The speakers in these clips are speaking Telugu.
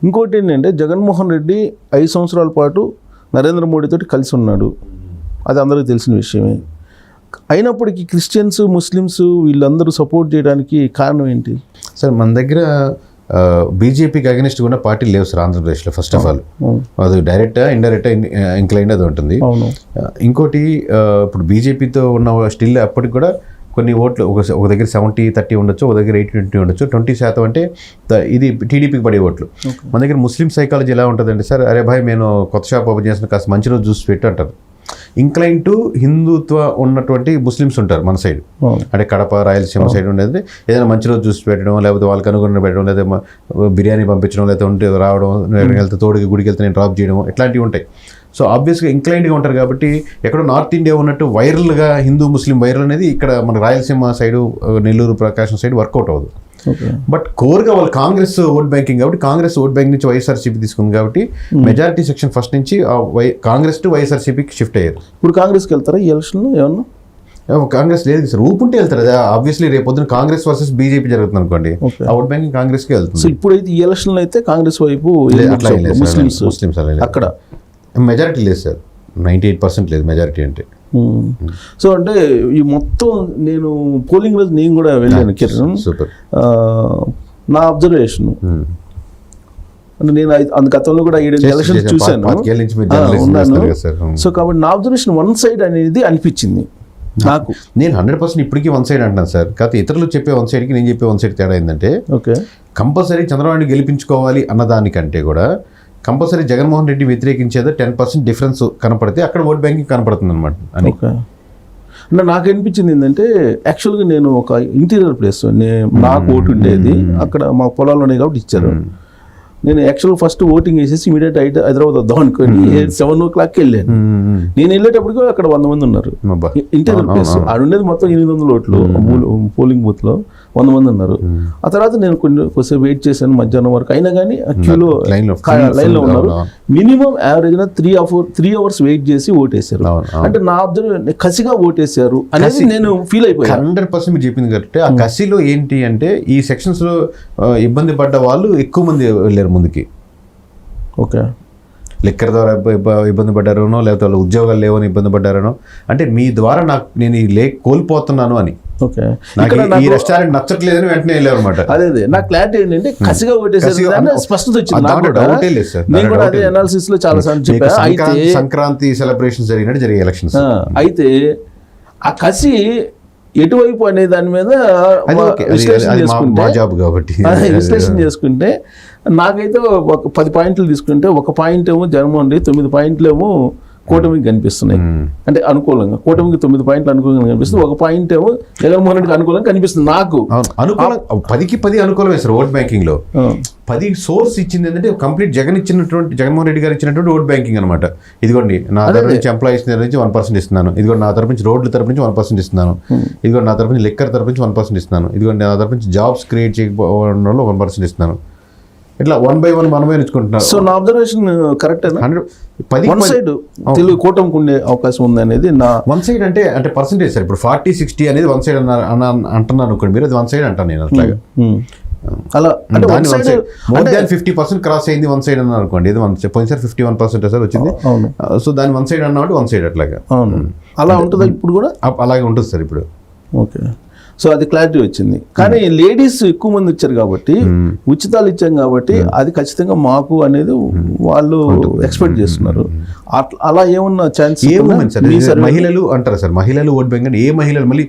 ఇంకోటి ఏంటంటే జగన్మోహన్ రెడ్డి 5 సంవత్సరాల పాటు నరేంద్ర మోడీతో కలిసి ఉన్నాడు, అది అందరికీ తెలిసిన విషయమే. అయినప్పటికీ క్రిస్టియన్స్, ముస్లిమ్స్ వీళ్ళందరూ సపోర్ట్ చేయడానికి కారణం ఏంటి సార్? మన దగ్గర బీజేపీకి అగెనిస్ట్ ఉన్న పార్టీలు లేవు సార్ ఆంధ్రప్రదేశ్లో. ఫస్ట్ ఆఫ్ ఆల్ అది డైరెక్టా ఇండైరెక్టా ఇంక్లైండ్ అది ఉంటుంది. ఇంకోటి ఇప్పుడు బీజేపీతో ఉన్న స్టిల్ అప్పటికి కూడా కొన్ని ఓట్లు ఒక దగ్గర 70-30 ఉండొచ్చు, ఒక దగ్గర 80-20 ఉండొచ్చు. 20% అంటే ఇది టీడీపీకి పడే ఓట్లు. మన దగ్గర ముస్లిం సైకాలజీ ఎలా ఉంటుందంటే సార్, అరే భాయ్ నేను కొత్త షాప్ ఓపెన్ చేసిన కాస్త మంచి రోజు చూసి పెట్టు అంటారు. ఇంక్లైన్ టు హిందుత్వ ఉన్నటువంటి ముస్లిమ్స్ ఉంటారు మన సైడ్, అంటే కడప, రాయలసీమ సైడ్ ఉండేది. ఏదైనా మంచి రోజు చూసి పెట్టడం, లేకపోతే వాళ్ళకి అనుగుణంగా పెట్టడం, లేదా బిర్యానీ పంపించడం, లేకపోతే ఉంటే రావడం, వెళ్తే తోడుకి గుడికి వెళ్తే నేను డ్రాప్ చేయడం, ఇట్లాంటివి ఉంటాయి. సో ఆబ్వియస్గా ఇంక్లైన్డ్గా ఉంటారు కాబట్టి ఎక్కడో నార్త్ ఇండియా ఉన్నట్టు వైరల్గా హిందూ ముస్లిం వైరల్ అనేది ఇక్కడ మన రాయలసీమ సైడు, నెల్లూరు, ప్రకాశం సైడ్ వర్కౌట్ అవ్వదు. బట్ కోర్గా వాళ్ళు కాంగ్రెస్ ఓట్ బ్యాంకింగ్ కాబట్టి కాంగ్రెస్ ఓట్ బ్యాంక్ నుంచి వైఎస్ఆర్సీపీ తీసుకుంది కాబట్టి మెజారిటీ సెక్షన్ ఫస్ట్ నుంచి కాంగ్రెస్ టు వైఎస్ఆర్సీపీకి షిఫ్ట్ అయ్యారు. ఇప్పుడు కాంగ్రెస్కి వెళ్తారా ఈ ఎలక్షన్లో? ఏమన్నా కాంగ్రెస్ లేదు సార్, ఊపుంటే వెళ్తారు. ఆబ్వియస్లీ రేపు పొద్దున కాంగ్రెస్ వర్సెస్ బీజేపీ జరుగుతుంది అనుకోండి, ఆ ఓట్ బ్యాంకింగ్ కాంగ్రెస్కి వెళ్తుంది. సో ఇప్పుడైతే ఈ ఎలక్షన్లో అయితే కాంగ్రెస్ వైపు ముస్లిమ్స్ అక్కడ మెజారిటీ లేదు సార్, 98% లేదు మెజారిటీ అంటే. సో అంటే ఈ మొత్తం నేను పోలింగ్ రోజు నేను కూడా వెళ్ళాను కిరణ్. సూపర్. నా అబ్జర్వేషన్ అంటే నేను గతంలో కూడా 7 ఎలక్షన్స్ చూశాను, ఉన్నాను. సో కాబట్టి నా అబ్జర్వేషన్ వన్ సైడ్ అనేది అనిపించింది నాకు. నేను 100% ఇప్పటికీ వన్ సైడ్ అంటున్నాను సార్. కాకపోతే ఇతరులు చెప్పే వన్ సైడ్కి నేను చెప్పే వన్ సైడ్ తేడా ఏంటంటే, ఓకే కంపల్సరీ చంద్రబాబు గెలిపించుకోవాలి అన్నదానికంటే కూడా కంపల్సరీ జగన్మోహన్ రెడ్డి వ్యతిరేకించేదో 10% డిఫరెన్స్ కనపడితే అక్కడ ఓట్ బ్యాంకింగ్ కనపడుతుంది అనమాట. ఓకే. అంటే నాకు అనిపించింది ఏంటంటే, యాక్చువల్గా నేను ఒక ఇంటీరియర్ ప్లేస్, నాకు ఓటు ఉండేది అక్కడ, మా పొలాలు ఉన్నాయి కాబట్టి ఇచ్చారు. నేను యాక్చువల్గా ఫస్ట్ ఓటింగ్ వేసేసి ఇమీడియట్ హైదరాబాద్ వద్దాం అనుకోని 7 o'clock వెళ్ళాను. నేను వెళ్ళేటప్పటికి అక్కడ 100 మంది ఉన్నారు ఇంటీరియర్ ప్లేస్. ఆడ ఉండేది మొత్తం 800 ఓట్లు పోలింగ్ బూత్లో 100 మంది ఉన్నారు. ఆ తర్వాత నేను కొంచెం వెయిట్ చేశాను మధ్యాహ్నం వరకు, అయినా కానీ క్యూలో లైన్లో ఉన్నారు. మినిమం యావరేజ్గా 3 hours వెయిట్ చేసి ఓటేశారు. అంటే నా అబ్జర్వ్ కసిగా ఓటేశారు అనేది నేను ఫీల్ అయిపోయాను. 100% మీరు చెప్పింది కరెక్టే. ఆ కసిలో ఏంటి అంటే, ఈ సెక్షన్స్లో ఇబ్బంది పడ్డ వాళ్ళు ఎక్కువ మంది వెళ్ళారు ముందుకి. ఓకే. లిక్కర్ ద్వారా ఇబ్బంది పడ్డారనో, లేకపోతే వాళ్ళు ఉద్యోగాలు లేవని ఇబ్బంది పడ్డారనో, అంటే మీ ద్వారా నాకు నేను కోల్పోతున్నాను అని. ఓకే. ఈ రెస్టారెంట్ నచ్చట్లేదని వెంటనే వెళ్ళారు అనమాట. అదే నా క్లారిటీ ఏంటంటే, కసిగా ఓటేసారు స్పష్టత వచ్చింది. నేను కూడా అదే అనాలిసిస్ లో చాలా సార్లు చెప్పాను. అయితే సంక్రాంతి సెలబ్రేషన్ జరిగినట్టు జరిగే ఎలక్షన్స్. అయితే ఆ కసి ఎటువైపు అనే దాని మీద విశ్లేషణ చేసుకుంటే నాకైతే ఒక 10 పాయింట్లు తీసుకుంటే, ఒక పాయింట్ ఏమో జగన్మోహన్ రెడ్డి, 9 పాయింట్లు ఏమో కూటమికి కనిపిస్తున్నాయి. అంటే అనుకూలంగా కూటమికి 9 పాయింట్లు అనుకూలంగా కనిపిస్తుంది, ఒక పాయింట్ ఏమో జగన్మోహన్ రెడ్డికి అనుకూలంగా కనిపిస్తుంది. నాకు అనుకూలం 10కి 10 అనుకూలం వేస్తారు ఓట్ బ్యాంకింగ్ లో. 10 సోర్స్ ఇచ్చింది ఏంటంటే కంప్లీట్ జగన్మోహన్ రెడ్డి గారు ఇచ్చినటువంటి ఓట్ బ్యాంకింగ్ అనమాట. ఇదిగోండి నా తరపు నుంచి ఎంప్లాయీస్ నుంచి 1% ఇస్తున్నాను, ఇదిగోండి నా తరపు నుంచి రోడ్ల తరపు నుంచి 1% ఇస్తున్నాను, ఇదిగోండి నా తరపు నుంచి లిక్కర్ తరపు నుంచి 1% ఇస్తున్నాను, ఇదిగోండి నా తరపు నుంచి జాబ్స్ క్రియేట్ చేయకపోవడంలో 1% ఇస్తున్నాను. ఇట్లా 1 by 1 మనమే ఇచ్చుకుంటున్నారు. సో నా అబ్జర్వేషన్ కరెక్టేనా? 10 సైడ్ తెలుగు కూటమికి ఉండే అవకాశం ఉంది అనేది నా వన్ సైడ్ అంటే పర్సెంటేజ్ సార్. ఇప్పుడు 40-60 అనేది వన్ సైడ్ అంటున్నాను అనుకోండి, మీరు అది వన్ సైడ్ అంటాను నేను అట్లాగా. అలా అంటే మోర్ దాన్ 50% క్రాస్ అయింది వన్ సైడ్ అన్నారు అనుకోండి, ఇది పోయినసారి 51% సార్ వచ్చింది. సో దాని వన్ సైడ్ అన్నమాట వన్ సైడ్ అట్లాగా. అలా ఉంటుందా ఇప్పుడు కూడా? అలాగే ఉంటుంది సార్ ఇప్పుడు. ఓకే. సో అది క్లారిటీ వచ్చింది. కానీ లేడీస్ ఎక్కువ మంది వచ్చారు కాబట్టి, ఉచితాలు ఇచ్చాం కాబట్టి అది ఖచ్చితంగా మాకు అనేది వాళ్ళు ఎక్స్పెక్ట్ చేస్తున్నారు. అలా ఏమన్నా ఛాన్స్? మహిళలు అంటారు సార్, మహిళలు ఓట్ బ్యాంక్ అంటే ఏ మహిళలు? మళ్ళీ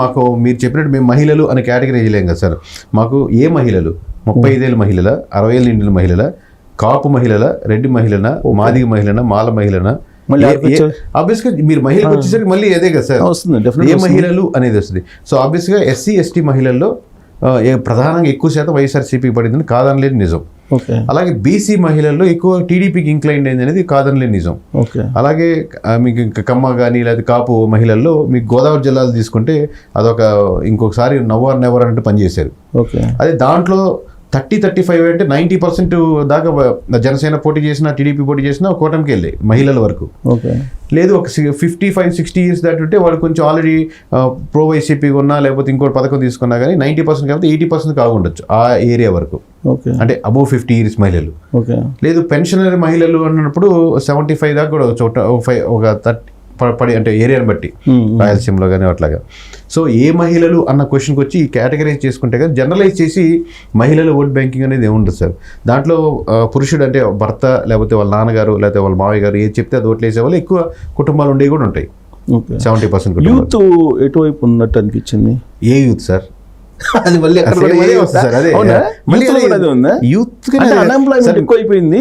మాకు మీరు చెప్పినట్టు మేము మహిళలు అనే కేటగిరీ వేయలేం కదా సార్. మాకు ఏ మహిళలు? 35 ఏళ్ళ మహిళల, 60 ఏళ్ళ నిండిన మహిళల, కాపు మహిళల, రెడ్డి మహిళన, మాదిగ మహిళన, మాల మహిళన, ఆబ్వియస్గా మీరు మహిళలు వచ్చేసరికి మళ్ళీ అదే కదా సార్ వస్తుంది, ఏ మహిళలు అనేది వస్తుంది. సో ఆబ్వియస్గా SC/ST మహిళల్లో ప్రధానంగా ఎక్కువ శాతం వైఎస్ఆర్సీపీకి పడిందని కాదనలేని నిజం. అలాగే బీసీ మహిళల్లో ఎక్కువ టీడీపీకి ఇంక్లైన్ అయింది అనేది కాదనలేని నిజం. అలాగే మీకు ఇంకా కమ్మ కానీ లేదా కాపు మహిళల్లో మీకు గోదావరి జిల్లాలు తీసుకుంటే అదొక ఇంకొకసారి నెవర్ అన్నట్టు పనిచేశారు. అదే దాంట్లో 30-35 అంటే 90% దాకా జనసేన పోటీ చేసినా, టీడీపీ పోటీ చేసినా కూటమికి వెళ్ళాయి మహిళల వరకు. ఓకే. లేదు ఒక 55-60 ఇయర్స్ దాటి వాళ్ళు కొంచెం ఆల్రెడీ ప్రో వైసీపీ ఉన్నా లేకపోతే ఇంకోటి పథకం తీసుకున్నా కానీ 90% కాబట్టి 80% కాగుండొచ్చు ఆ ఏరియా వరకు. ఓకే. అంటే అబోవ్ 50 ఇయర్స్ మహిళలు. ఓకే. లేదు పెన్షనరీ మహిళలు అన్నప్పుడు 75 దాకా కూడా ఒక 30 పడి అంటే ఏరియాని బట్టి రాయలసీమలో కానీ అట్లాగా. సో ఏ మహిళలు అన్న క్వశ్చన్కి వచ్చి ఈ కేటగరైజ్ చేసుకుంటే కానీ జనరలైజ్ చేసి మహిళల ఓట్ బ్యాంకింగ్ అనేది ఏముంటుంది సార్. దాంట్లో పురుషుడు అంటే భర్త లేకపోతే వాళ్ళ నాన్నగారు లేకపోతే వాళ్ళ మావయ్య గారు ఏది చెప్తే అది ఓట్లు వేసే వాళ్ళు ఎక్కువ కుటుంబాలు ఉండేవి కూడా ఉంటాయి. 70% యూత్ ఎటువైపు ఉన్నట్టు అనిపించింది. ఏ యూత్ సార్? అది మళ్ళీ ఎక్కువైపోయింది.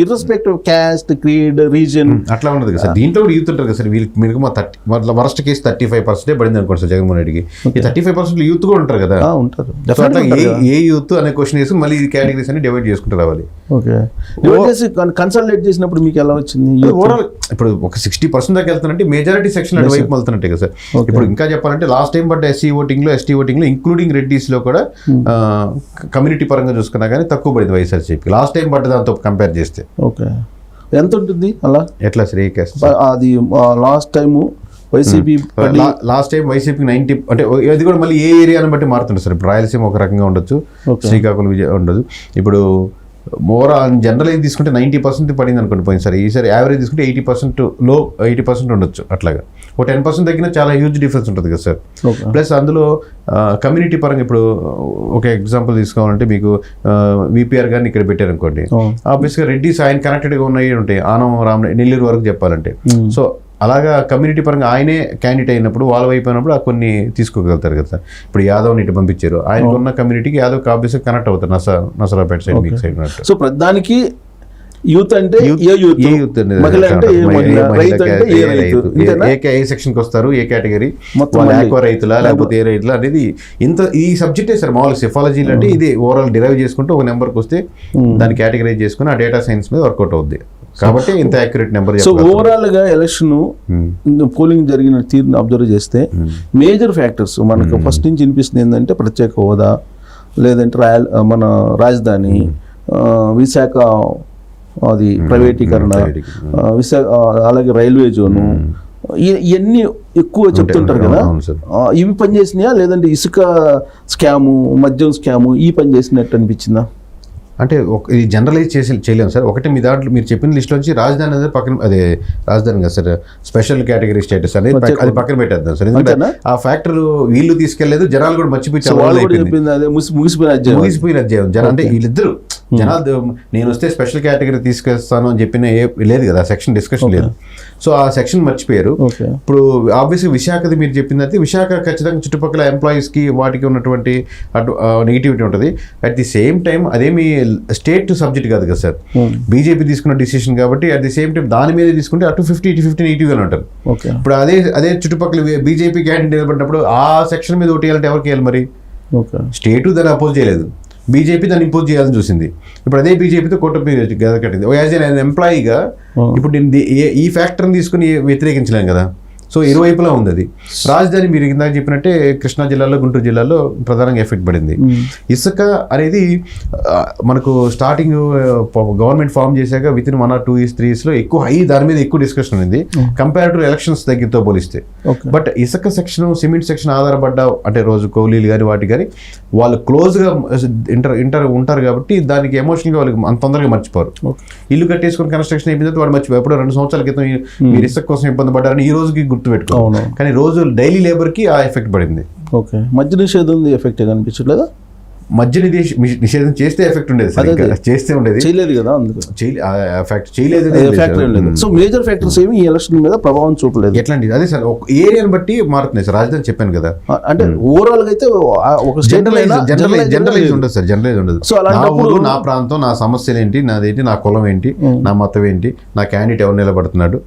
ఇర్రెస్పెక్టివ్ క్యాస్ట్, క్రీడ్, రీజన్ అట్లా ఉండదు కదా సార్. దీంట్లో కూడా యూత్ ఉంటారు కదా సార్. వీళ్ళకి మీరు వరస్ట్ కేసు 35% పడింది అనుకోండి సార్ జగన్మోహన్ రెడ్డికి. ఈ 35% యూత్ కూడా ఉంటారు కదా. ఉంటారు. అట్లా ఏ యూత్ అనే క్వశ్చన్ వేసి మళ్ళీ ఈ కేటగిరీస్ అన్ని డివైడ్ చేసుకుంటూ రావాలి. ఓకే. కన్సల్టేట్ చేసినప్పుడు మీకు ఎలా వచ్చింది? ఓవరాల్ ఇప్పుడు ఒక 60% దాకా వెళ్తానంటే మెజారిటీ సెక్షన్ అటువైపు వెళ్తున్నట్టే కదా సార్. ఇప్పుడు ఇంకా చెప్పాలంటే లాస్ట్ టైం పడ్డ ఎస్సీ ఓటింగ్లో, ఎస్టీ ఓటింగ్లో ఇంక్లూడింగ్ రెడ్డిస్లో కూడా కమ్యూనిటీ పరంగా చూసుకున్నా కానీ తక్కువ పడింది వైఎస్ఆర్సీపీ లాస్ట్ టైం పడ్డ దాంతో కంపేర్ చేస్తే. ఓకే. ఎంత ఉంటుంది అలా? ఎట్లా సార్? ఏ కేసు అది last time YCP last time వైసీపీకి 90 అంటే అది కూడా మళ్ళీ ఏ ఏరియాని బట్టి మారుతుంది సార్. ఇప్పుడు రాయలసీమ ఒక రకంగా ఉండొచ్చు, శ్రీకాకుళం ఉండదు. ఇప్పుడు ఓవరాల్ జనరల్ ఏది తీసుకుంటే 90% పడింది అనుకోండి పోయినసారి. ఈసారి యావరేజ్ తీసుకుంటే 80% ఉండొచ్చు. అట్లాగా ఒక 10% తగ్గినా చాలా హ్యూజ్ డిఫరెన్స్ ఉంటుంది కదా సార్. ప్లస్ అందులో కమ్యూనిటీ పరంగా ఇప్పుడు ఒక ఎగ్జాంపుల్ తీసుకోవాలంటే మీకు విపిఆర్ గారిని ఇక్కడ పెట్టారనుకోండి, ఆబ్వియస్గా రెడ్డిస్ ఆయన కనెక్టెడ్గా ఉన్నాయి ఉంటాయి ఆనం నెల్లూరు వరకు చెప్పాలంటే. సో అలాగా కమ్యూనిటీ పరంగా ఆయనే క్యాండిడేట్ అయినప్పుడు వాళ్ళ వైపు అయినప్పుడు ఆ కొన్ని తీసుకోగలుగుతారు కదా సార్. ఇప్పుడు యాదవ్ని ఇటు పంపించారు, ఆయనకు ఉన్న కమ్యూనిటీకి యాదవ్ ఆబ్వియస్గా కనెక్ట్ అవుతారు నసరాపేట సైడ్, మీకు సైడ్. సో ప్రధానికి యూత్ అంటే ఏ సెక్షన్కి వస్తారు, ఏ కేటగిరీ, ఎక్కువ రైతులా లేకపోతే ఏ రైతులా అనేది ఇంత ఈ సబ్జెక్టే సార్. మామూలుగా సెఫాలజీలు అంటే ఇది ఓవరాల్ డిరైవ్ చేసుకుంటూ ఒక నెంబర్కి వస్తే దాన్ని కేటగరైజ్ చేసుకుని ఆ డేటా సైన్స్ మీద వర్కౌట్ అవుద్ది కాబట్టి ఇంత యాక్యురేట్ నెంబర్. సో ఓవరాల్ గా ఎలక్షన్ పోలింగ్ జరిగిన తీరుని అబ్జర్వ్ చేస్తే మేజర్ ఫ్యాక్టర్స్ మనకు ఫస్ట్ నుంచి వినిపిస్తుంది ఏంటంటే ప్రత్యేక హోదా, లేదంటే మన రాజధాని, విశాఖ అది ప్రైవేటీకరణ, విశాఖ అలాగే రైల్వే జోను, ఇవన్నీ ఎక్కువ చెప్తుంటారు కదా. ఇవి పనిచేసినాయా లేదంటే ఇసుక స్కాము, మద్యం స్కాము ఈ పని చేసినట్టు అనిపించిందా? అంటే ఇది జనరలైజ్ చేయలేము సార్. ఒకటి మీ దాంట్లో మీరు చెప్పిన లిస్టులోంచి రాజధాని అనేది పక్కన, అదే రాజధాని కదా సార్, స్పెషల్ కేటగిరీ స్టేటస్ అనేది అది పక్కన పెట్టేద్దాం సార్. ఎందుకంటే ఆ ఫ్యాక్టర్ వీళ్ళు తీసుకెళ్లేదు, జనాలు కూడా మర్చిపోయి ముగిసిపోయిన జనం అంటే వీళ్ళిద్దరు జనాలు నేను వస్తే స్పెషల్ కేటగిరీ తీసుకొస్తాను అని చెప్పిన లేదు కదా, సెక్షన్ డిస్కషన్ లేదు. సో ఆ సెక్షన్ మర్చిపోయారు. ఇప్పుడు ఆబ్వియస్గా విశాఖది మీరు చెప్పింది, విశాఖ ఖచ్చితంగా చుట్టుపక్కల ఎంప్లాయీస్కి వాటికి ఉన్నటువంటి నెగిటివిటీ ఉంటుంది. అట్ ది సేమ్ టైం అదేమి స్టేట్ సబ్జెక్ట్ కాదు కదా సార్, బీజేపీ తీసుకున్న డిసిషన్ కాబట్టి అట్ ది సేమ్ టైం దాని మీద తీసుకుంటే అటు 50 ఇటు 50 నెగిటివ్గానే ఉంటారు. ఇప్పుడు అదే చుట్టుపక్కల బీజేపీ క్యాండిడేట్ నిలబడినప్పుడు ఆ సెక్షన్ మీద ఓటు వేయాలంటే ఎవరికి వేయాలి మరి? స్టేటు దాన్ని అపోజ్ చేయలేదు, బీజేపీ దాన్ని ఇంపోజ్ చేయాలని చూసింది. ఇప్పుడు అదే బీజేపీతో కూటమి గద కట్టింది. యాజ్ ఎన్ ఎంప్లాయీగా ఇప్పుడు నేను ఈ ఫ్యాక్టర్ని తీసుకుని వ్యతిరేకించలేను కదా. సో ఇరువైపులా ఉంది అది. రాజధాని మీరు ఇందాక చెప్పినట్టే కృష్ణా జిల్లాలో, గుంటూరు జిల్లాలో ప్రధానంగా ఎఫెక్ట్ పడింది. ఇసుక అనేది మనకు స్టార్టింగ్ గవర్నమెంట్ ఫామ్ చేశాక విత్ ఇన్ 1 or 2 years 3 yearsలో ఎక్కువ దాని మీద ఎక్కువ డిస్కషన్ ఉంది కంపేర్ టు ఎలక్షన్స్ దగ్గరతో పోలిస్తే. బట్ ఇసుక సెక్షన్, సిమెంట్ సెక్షన్ ఆధారపడ్డ అంటే రోజు కౌలీలు కానీ వాటి కానీ వాళ్ళు క్లోజ్గా ఉంటారు కాబట్టి దానికి ఎమోషనల్గా వాళ్ళకి అంత తొందరగా మర్చిపోరు. ఇల్లు కట్టేసుకుని కన్స్ట్రక్షన్ అయిపోయిన తర్వాత వాడు మర్చిపోయి ఎప్పుడో 2 సంవత్సరాల క్రితం మీరు ఇసుక కోసం ఇబ్బంది పడ్డారని ఈ రోజుకి గుర్తుపెట్టుకో. కానీ రోజు డైలీ లేబర్కి ఆ ఎఫెక్ట్ పడింది. ఓకే. మద్య నిషేధం ఎఫెక్ట్ కనిపించట్లేదా? మద్య నిషేధం చేస్తే ఎఫెక్ట్ ఉండేది, చేస్తే ఉండేది, చేయలేదు కదా. అందుకు చేయలేదు. సో మేజర్ ఫ్యాక్టర్స్ ఏమి ఈ ఎలక్షన్ మీద ప్రభావం చూపలేదు. ఎట్లాంటిది? అదే సార్ ఒక ఏరియాని బట్టి మారుతున్నాయి సార్. రాజధాని చెప్పాను కదా, అంటే ఓవరాల్ గా అయితే ఒక జనరలైజ్ ఉండదు సార్, జనరలైజ్ ఉండదు. సో అలాంటప్పుడు నా ప్రాంతం, నా సమస్యలు ఏంటి, నాదేంటి, నా కులం ఏంటి, నా మతం ఏంటి, నా క్యాండిడేట్ ఎవరు నిలబడుతున్నాడు,